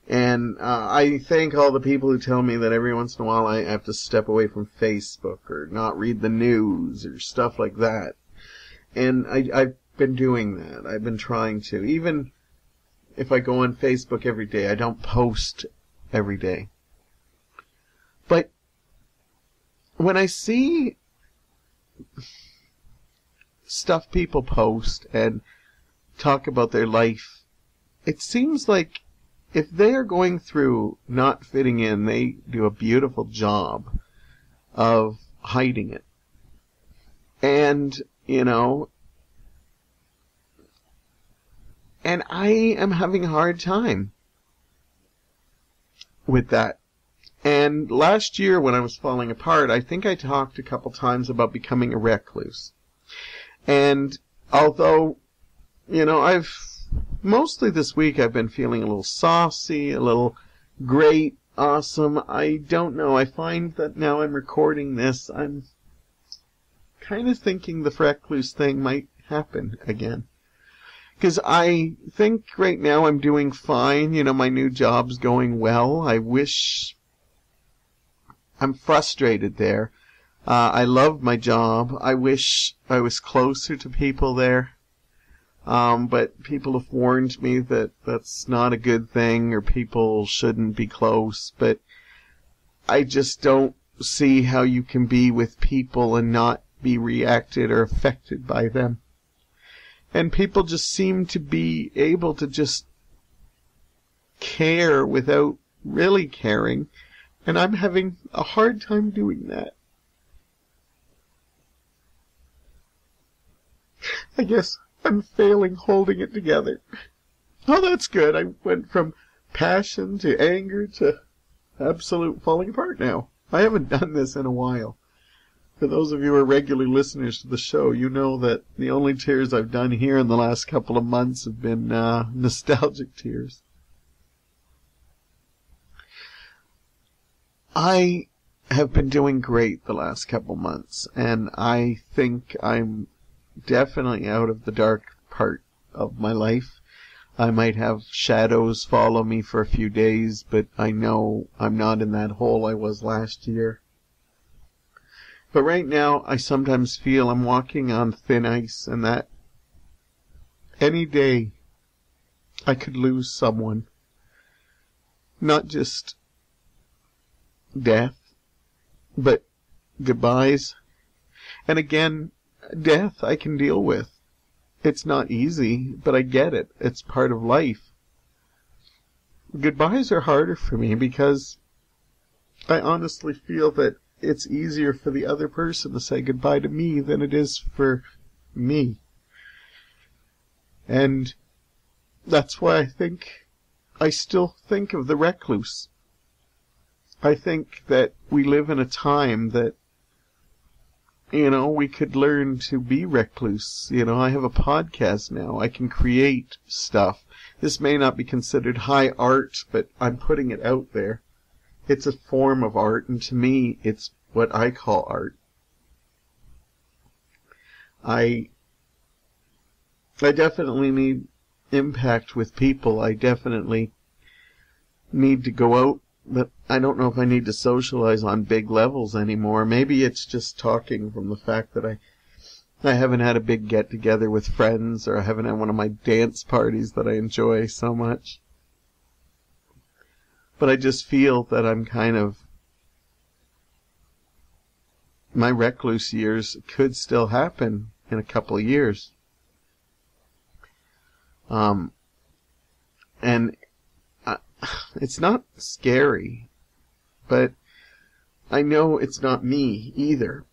And I thank all the people who tell me that every once in a while I have to step away from Facebook or not read the news or stuff like that. And I've been doing that. I've been trying to. Even if I go on Facebook every day, I don't post every day. But when I see stuff people post and talk about their life, it seems like if they are going through not fitting in, they do a beautiful job of hiding it. And, you know, and I am having a hard time with that. And last year when I was falling apart, I think I talked a couple times about becoming a recluse. And although, you know, mostly this week I've been feeling a little saucy, a little great, awesome. I don't know. I find that now I'm recording this, I'm kind of thinking the recluse thing might happen again. Because I think right now I'm doing fine. You know, my new job's going well. I'm frustrated there. I love my job. I wish I was closer to people there. But people have warned me that that's not a good thing, or people shouldn't be close. But I just don't see how you can be with people and not be reacted or affected by them. And people just seem to be able to just care without really caring. And I'm having a hard time doing that. I guess I'm failing holding it together. Oh, that's good. I went from passion to anger to absolute falling apart now. I haven't done this in a while. For those of you who are regular listeners to the show, you know that the only tears I've done here in the last couple of months have been nostalgic tears. I have been doing great the last couple months, and I think I'm definitely out of the dark part of my life. I might have shadows follow me for a few days, but I know I'm not in that hole I was last year. But right now, I sometimes feel I'm walking on thin ice, and that any day I could lose someone. Not just death, but goodbyes. And again, death I can deal with. It's not easy, but I get it. It's part of life. Goodbyes are harder for me because I honestly feel that it's easier for the other person to say goodbye to me than it is for me. And that's why I still think of the recluse. I think that we live in a time that, you know, we could learn to be recluse. You know, I have a podcast now. I can create stuff. This may not be considered high art, but I'm putting it out there. It's a form of art, and to me, it's what I call art. I definitely need impact with people. I definitely need to go out, but I don't know if I need to socialize on big levels anymore. Maybe it's just talking from the fact that I haven't had a big get-together with friends, or I haven't had one of my dance parties that I enjoy so much. But I just feel that I'm kind of... my recluse years could still happen in a couple of years. And it's not scary, but I know it's not me either.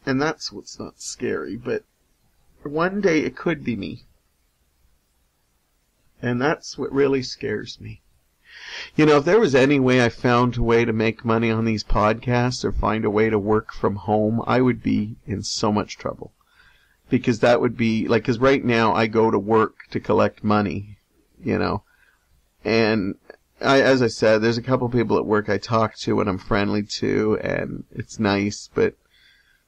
And that's what's not scary, but one day it could be me. And that's what really scares me. You know, if there was any way I found a way to make money on these podcasts or find a way to work from home, I would be in so much trouble. Because that would be, like, because right now I go to work to collect money. you know. And as I said, there's a couple people at work I talk to and I'm friendly to, and it's nice, but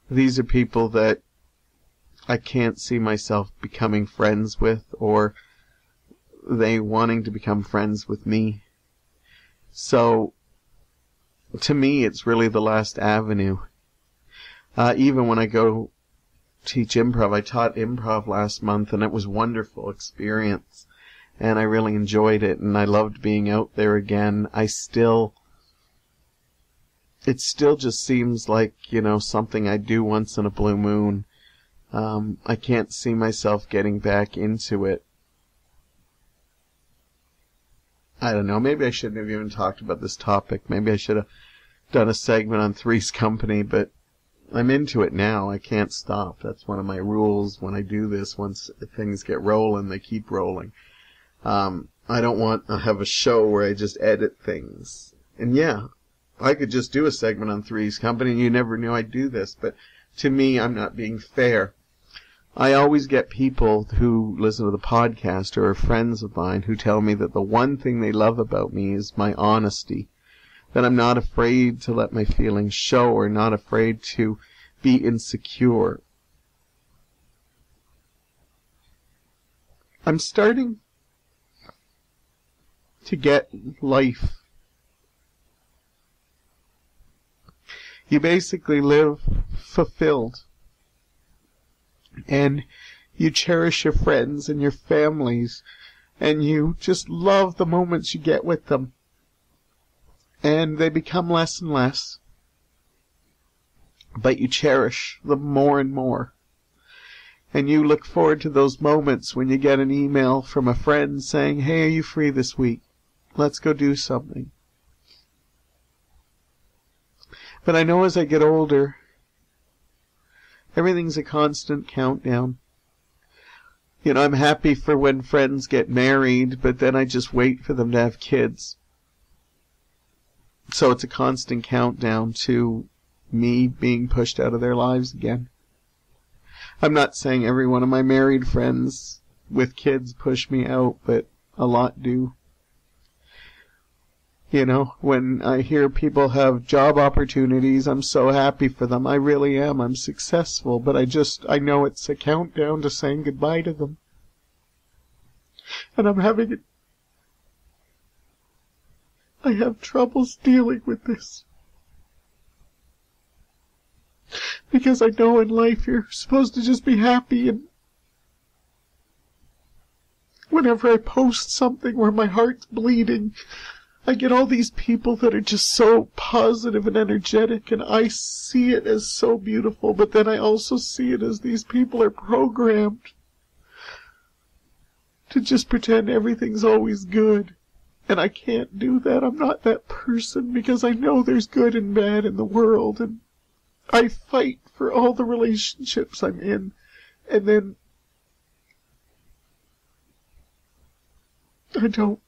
these are people that I can't see myself becoming friends with, or they wanting to become friends with me. So, to me, it's really the last avenue. Even when I go teach improv, I taught improv last month, and it was a wonderful experience. And I really enjoyed it, and I loved being out there again. It still just seems like, something I do once in a blue moon. I can't see myself getting back into it. I don't know, maybe I shouldn't have even talked about this topic. Maybe I should have done a segment on Three's Company, but I'm into it now. I can't stop. That's one of my rules when I do this. Once things get rolling, they keep rolling. I don't want to have a show where I just edit things. And yeah, I could just do a segment on Three's Company, and you never knew I'd do this, but to me, I'm not being fair. I always get people who listen to the podcast or are friends of mine who tell me that the one thing they love about me is my honesty. That I'm not afraid to let my feelings show, or not afraid to be insecure. I'm starting to get life. You basically live fulfilled. And you cherish your friends and your families, and you just love the moments you get with them. And they become less and less, but you cherish them more and more. And you look forward to those moments when you get an email from a friend saying, "Hey, are you free this week? Let's go do something." But I know as I get older, everything's a constant countdown. I'm happy for when friends get married, but then I just wait for them to have kids. So it's a constant countdown to me being pushed out of their lives again. I'm not saying every one of my married friends with kids push me out, but a lot do. When I hear people have job opportunities, I'm so happy for them. I really am. I'm successful, but I know it's a countdown to saying goodbye to them. And I have troubles dealing with this. Because I know in life you're supposed to just be happy, and whenever I post something where my heart's bleeding, I get all these people that are just so positive and energetic, and I see it as so beautiful, but then I also see it as these people are programmed to just pretend everything's always good. And I can't do that. I'm not that person, because I know there's good and bad in the world, and I fight for all the relationships I'm in, and then I don't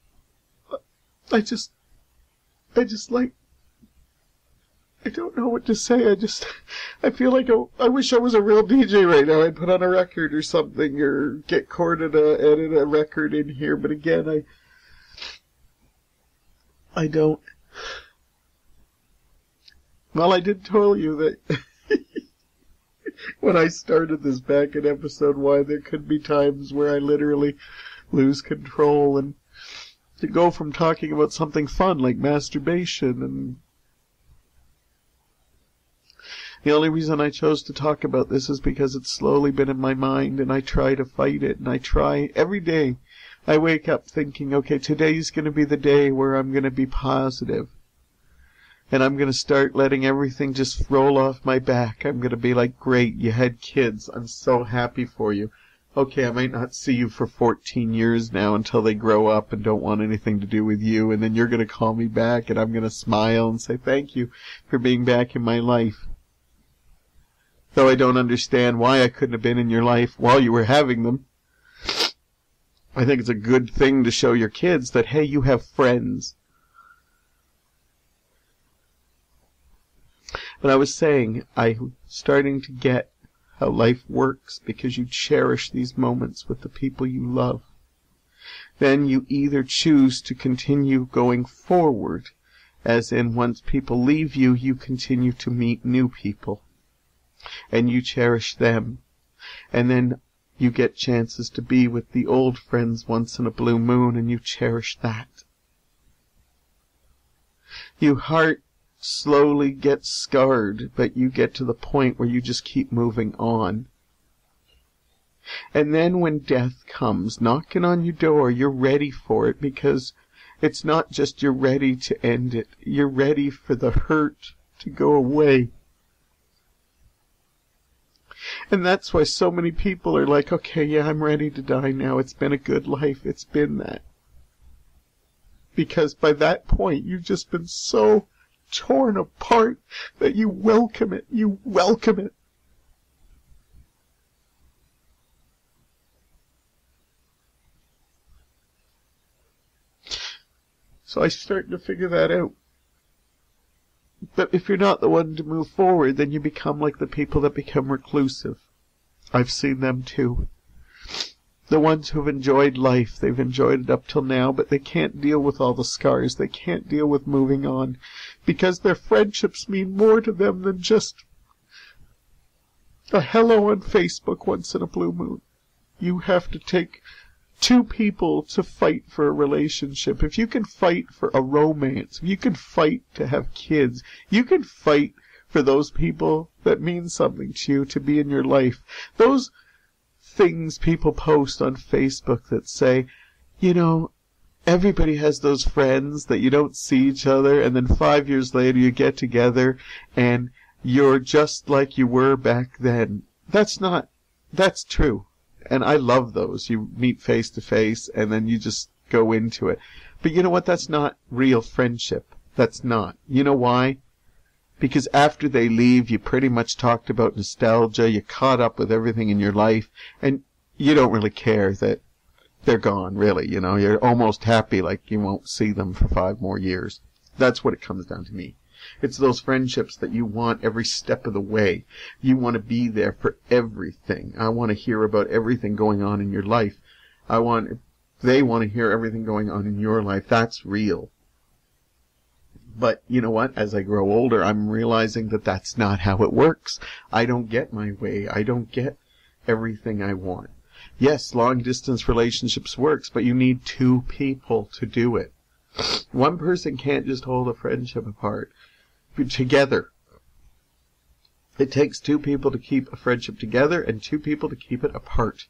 know what to say. I feel like I wish I was a real DJ right now. I'd put on a record or something, or get Corda to edit a record in here. But again, I don't. Well, I did tell you that when I started this back in episode 1, there could be times where I literally lose control, and to go from talking about something fun like masturbation, and the only reason I chose to talk about this is because it's slowly been in my mind, and I try to fight it, and I try every day. I wake up thinking, okay, today's going to be the day where I'm going to be positive, and I'm going to start letting everything just roll off my back. I'm going to be like, great, you had kids, I'm so happy for you. Okay, I might not see you for 14 years now until they grow up and don't want anything to do with you, and then you're going to call me back, and I'm going to smile and say thank you for being back in my life. Though I don't understand why I couldn't have been in your life while you were having them. I think it's a good thing to show your kids that, hey, you have friends. But I was saying, I'm starting to get how life works, because you cherish these moments with the people you love. then you either choose to continue going forward, as in once people leave you, you continue to meet new people, and you cherish them, and then you get chances to be with the old friends once in a blue moon, and you cherish that. Your heart slowly gets scarred, but you get to the point where you just keep moving on. And then when death comes knocking on your door, you're ready for it, because it's not just you're ready to end it. You're ready for the hurt to go away. And that's why so many people are like, okay, yeah, I'm ready to die now. It's been a good life. It's been that. Because by that point, you've just been so torn apart that you welcome it. You welcome it. So I started to figure that out. But if you're not the one to move forward, then you become like the people that become reclusive. I've seen them too. The ones who've enjoyed life, they've enjoyed it up till now, but they can't deal with all the scars. They can't deal with moving on, because their friendships mean more to them than just a hello on Facebook once in a blue moon. You have to take two people to fight for a relationship. If you can fight for a romance, if you can fight to have kids, you can fight for those people that mean something to you to be in your life. Those things people post on Facebook that say, you know, everybody has those friends that you don't see each other, and then 5 years later you get together and you're just like you were back then. That's true. And I love those. You meet face to face and then you just go into it. But you know what? That's not real friendship. That's not. You know why? Because after they leave, you pretty much talked about nostalgia, you caught up with everything in your life, and you don't really care that they're gone, really. You know, you're almost happy like you won't see them for 5 more years. That's what it comes down to me. It's those friendships that you want every step of the way. You want to be there for everything. I want to hear about everything going on in your life. They want to hear everything going on in your life. That's real. But you know what? As I grow older, I'm realizing that that's not how it works. I don't get my way. I don't get everything I want. Yes, long-distance relationships works, but you need 2 people to do it. One person can't just hold a friendship apart. Together. It takes 2 people to keep a friendship together and 2 people to keep it apart.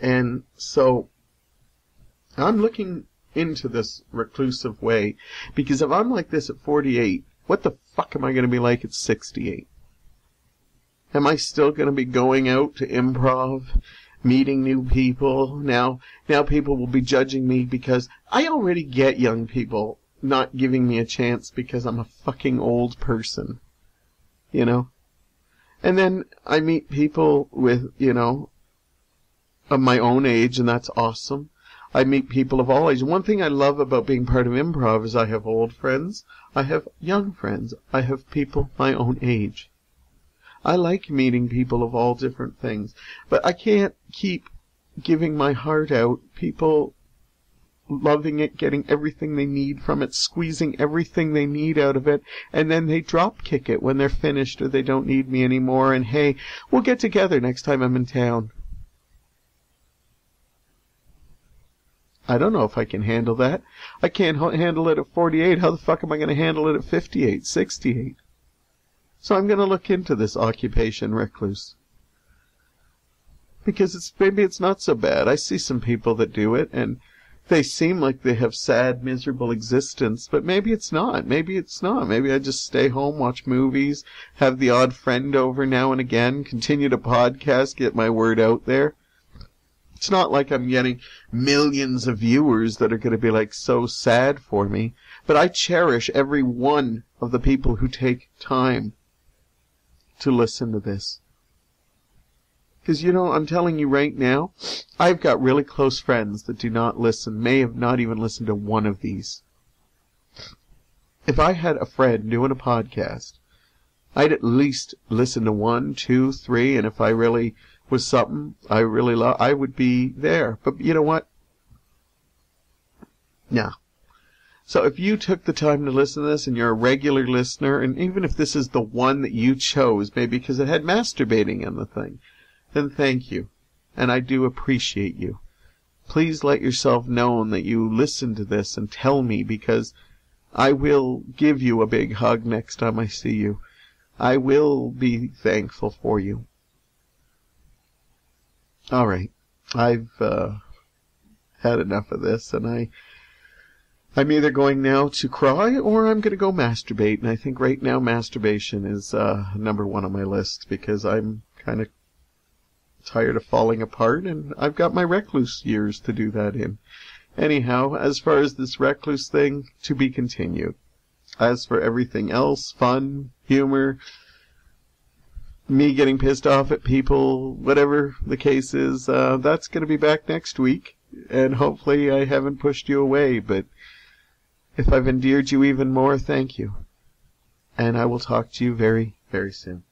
And so, I'm looking into this reclusive way, because if I'm like this at 48, what the fuck am I going to be like at 68? Am I still going to be going out to improv, meeting new people? Now people will be judging me because I already get young people not giving me a chance because I'm a fucking old person, you know? And then I meet people with, you know, of my own age, and that's awesome. I meet people of all ages. One thing I love about being part of improv is I have old friends, I have young friends, I have people my own age. I like meeting people of all different things, but I can't keep giving my heart out, people loving it, getting everything they need from it, squeezing everything they need out of it, and then they drop kick it when they're finished or they don't need me anymore, and hey, we'll get together next time I'm in town. I don't know if I can handle that. I can't handle it at 48. How the fuck am I going to handle it at 58, 68? So I'm going to look into this occupation, Recluse. Because maybe it's not so bad. I see some people that do it, and they seem like they have sad, miserable existence, but maybe it's not. Maybe it's not. Maybe I just stay home, watch movies, have the odd friend over now and again, continue to podcast, get my word out there. It's not like I'm getting millions of viewers that are going to be like so sad for me, but I cherish every one of the people who take time to listen to this. Because, you know, I'm telling you right now, I've got really close friends that do not listen, may have not even listened to one of these. If I had a friend doing a podcast, I'd at least listen to 1, 2, 3, and if I really was something I really love, I would be there. But you know what? No. So if you took the time to listen to this and you're a regular listener, and even if this is the one that you chose, maybe because it had masturbating in the thing, then thank you. And I do appreciate you. Please let yourself know that you listened to this and tell me, because I will give you a big hug next time I see you. I will be thankful for you. All right. I've had enough of this, and I'm either going now to cry or I'm going to go masturbate. And I think right now masturbation is number one on my list, because I'm kind of tired of falling apart, and I've got my Recluse years to do that in. Anyhow, as far as this Recluse thing, to be continued. As for everything else, fun, humor, me getting pissed off at people, whatever the case is, that's going to be back next week. And hopefully I haven't pushed you away, but if I've endeared you even more, thank you. And I will talk to you very, very soon.